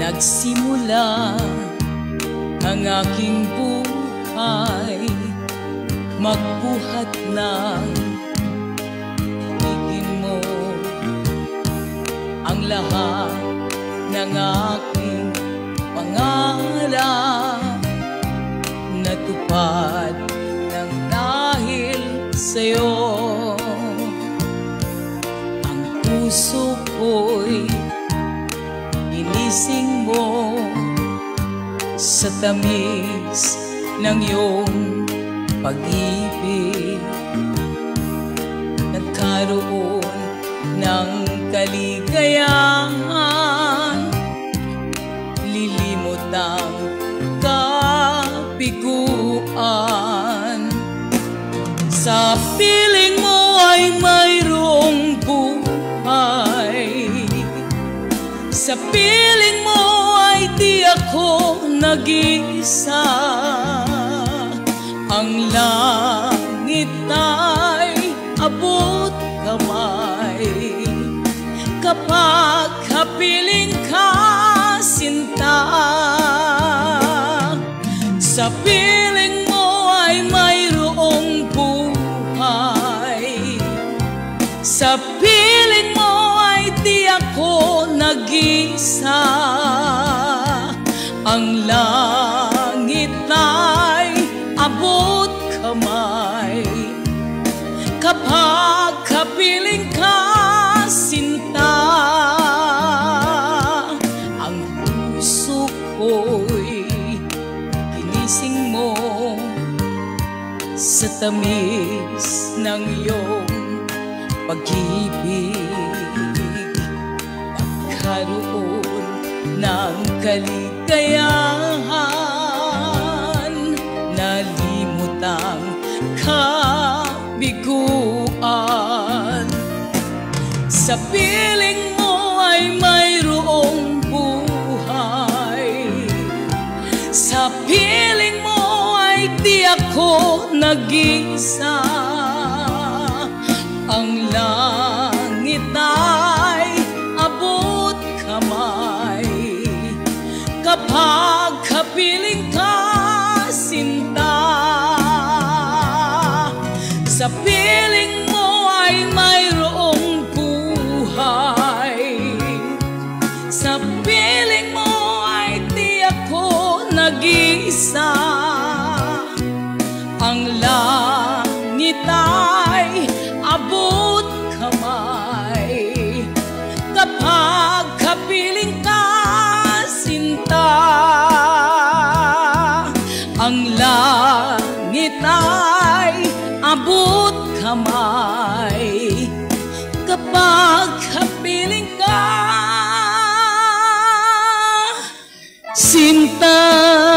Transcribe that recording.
nagsimula ang aking buhay, magbuhat ng ibigin mo ang lahat ng aking pangarap, natupad ng dahil sa'yo. Ang puso ko'y ginising mo sa tamis ng iyong pag-ibig. Nagkaroon ng kaligayahan, lilimot ang kapiguan. Sa piling mo ay mayroong buhay, sa piling mo ay di ako nag-iisa. Ang langit ay abot kamay kapag kapiling ka, sinta. Sa piling mo ay mayroong buhay, sa piling mo ay di ako nag-isa. Ang langit ay abot kamay kapag kapiling ka, sinta. Ang puso ko'y ginising mo sa tamis ng iyong pag-ibig. Nagkaroon ng kaligayahan, nalimot ang kabiguan. Sa piling mo ay mayroong buhay, sa piling mo ay di ako nag-isa. Ang langit ay abot kamay kapag kapiling ka, sinta. Sa piling mo ay mayroong buhay, sa piling mo ay di ako nag-isa. Ang langit ay abot kamay kapag kapiling ka, sinta. Ang langit ay abot kamay kapag kapiling ka, sinta.